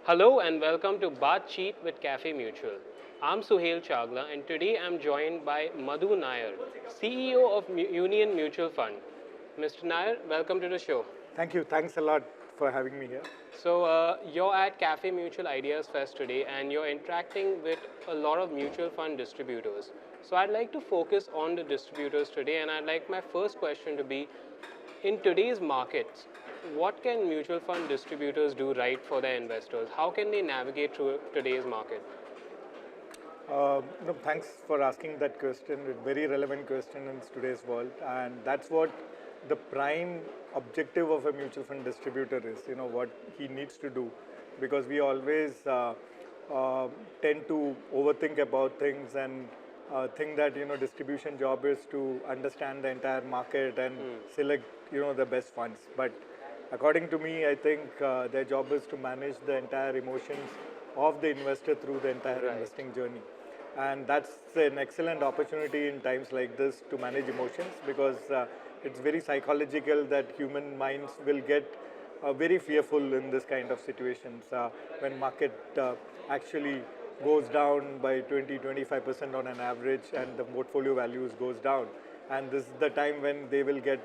Hello and welcome to BaatChit with Cafemutual. I'm Suhail Chagla and today I'm joined by Madhu Nair, CEO of Union Mutual Fund. Mr. Nair, welcome to the show. Thank you. Thanks a lot for having me here. You're at Cafe Mutual Ideas Fest today and you're interacting with a lot of mutual fund distributors. So I'd like to focus on the distributors today and I'd like my first question to be in today's markets, what can mutual fund distributors do right for their investors? How can they navigate through today's market? No, thanks for asking that question. It's a very relevant question in today's world, and that's what the prime objective of a mutual fund distributor is. You know what he needs to do, because we always tend to overthink about things and think that distribution job is to understand the entire market and select the best funds. But according to me, I think their job is to manage the entire emotions of the investor through the entire investing journey. And that's an excellent opportunity in times like this to manage emotions, because it's very psychological that human minds will get very fearful in this kind of situations when market actually goes down by 20-25% on an average and the portfolio values goes down, and this is the time when they will get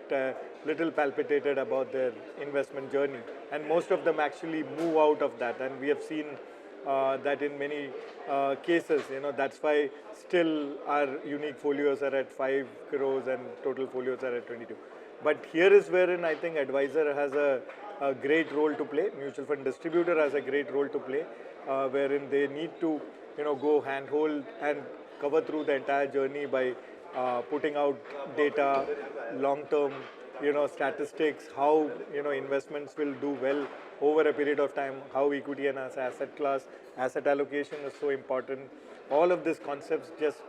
little palpitated about their investment journey, and most of them actually move out of that, and we have seen that in many cases. That's why still our unique folios are at 5 crores and total folios are at 22. But here is wherein I think advisor has a great role to play, mutual fund distributor has a great role to play, wherein they need to go handhold and cover through the entire journey by putting out data, long term statistics, how investments will do well over a period of time, how equity and as asset class, asset allocation is so important. All of these concepts just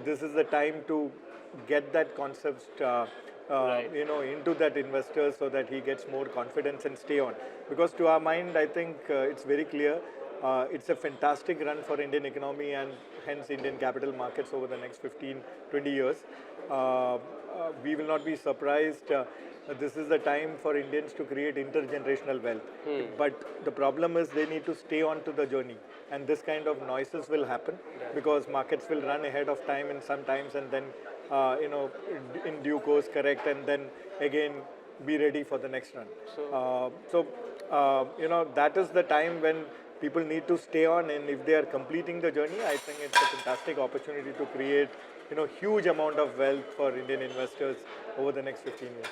this is the time to get that concept into that investor so that he gets more confidence and stay on. Because to our mind, I think it's very clear. It's a fantastic run for Indian economy and hence Indian capital markets over the next 15, 20 years. We will not be surprised. This is the time for Indians to create intergenerational wealth. But the problem is they need to stay on to the journey. And this kind of noises will happen because markets will run ahead of time in some times and then, in due course correct and then again be ready for the next run. That is the time when people need to stay on, and if they are completing the journey, I think it's a fantastic opportunity to create huge amount of wealth for Indian investors over the next 15 years.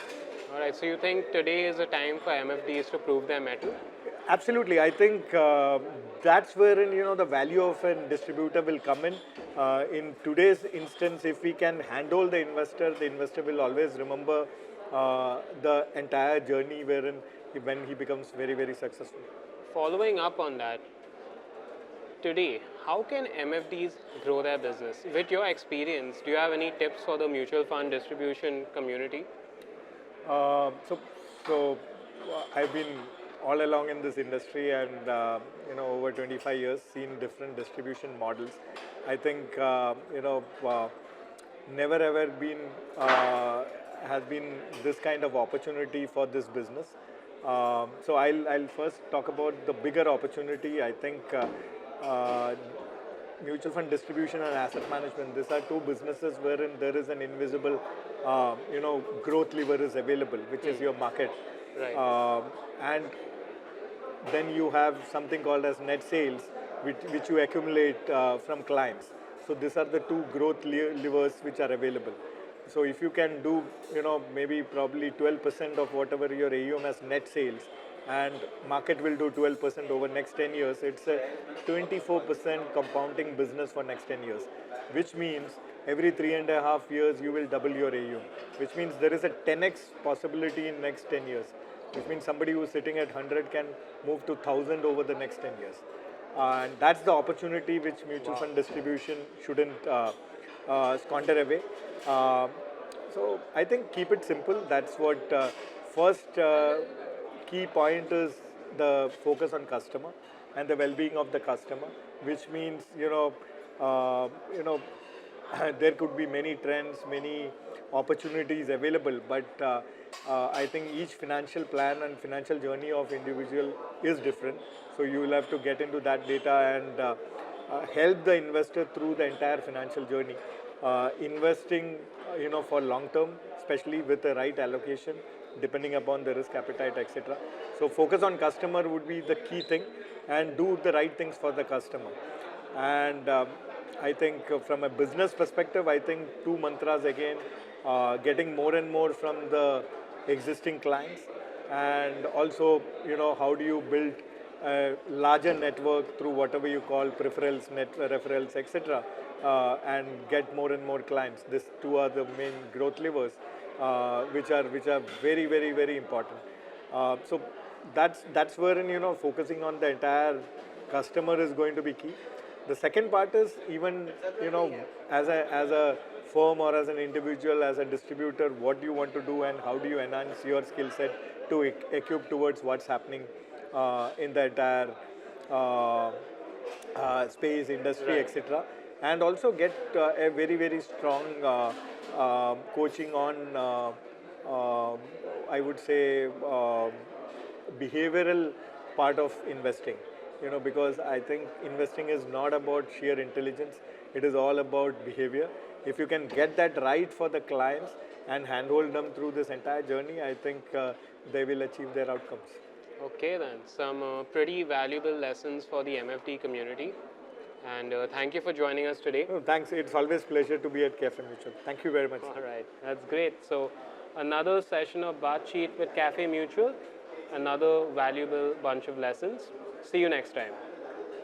All right, so you think today is a time for MFDs to prove their mettle? Absolutely, I think that's wherein the value of a distributor will come in. In today's instance, if we can handle the investor will always remember the entire journey wherein when he becomes very, very successful. Following up on that, today, how can MFDs grow their business? With your experience, do you have any tips for the mutual fund distribution community? Uh, so, so I've been all along in this industry and over 25 years seen different distribution models. I think never ever been has been this kind of opportunity for this business. So I'll first talk about the bigger opportunity. I think mutual fund distribution and asset management, these are two businesses wherein there is an invisible growth lever is available, which is your market. Right. And then you have something called as net sales, which you accumulate from clients. So these are the two growth levers which are available. So if you can do, maybe probably 12% of whatever your AUM has net sales, and market will do 12% over next 10 years, it's a 24% compounding business for next 10 years, which means every 3.5 years you will double your AUM, which means there is a 10x possibility in next 10 years, which means somebody who's sitting at 100 can move to 1000 over the next 10 years. And that's the opportunity which mutual fund distribution shouldn't squander away. So I think keep it simple. That's what first key point is, the focus on customer and the well-being of the customer, which means there could be many trends, many opportunities available, but I think each financial plan and financial journey of individual is different. So you will have to get into that data and help the investor through the entire financial journey. Investing, for long term, especially with the right allocation, depending upon the risk appetite, etc. So focus on customer would be the key thing, and do the right things for the customer. And I think from a business perspective, I think two mantras again, getting more and more from the existing clients, and also, how do you build a larger network through whatever you call preferrals, net referrals, etc., and get more and more clients. These two are the main growth levers, which are very, very, very important. So that's wherein, focusing on the entire customer is going to be key. The second part is, even, as a firm or as an individual, as a distributor, what do you want to do and how do you enhance your skill set to equip towards what's happening in the entire uh, space, industry, Right. etc. And also get a very, very strong coaching on, I would say, behavioral part of investing. Because I think investing is not about sheer intelligence, it is all about behavior. If you can get that right for the clients and handhold them through this entire journey, I think they will achieve their outcomes. Okay, then. Some pretty valuable lessons for the MFD community. And thank you for joining us today. No, thanks. It's always pleasure to be at Cafe Mutual. Thank you very much. All right, that's great. So, another session of BaatChit with Cafe Mutual, another valuable bunch of lessons. See you next time.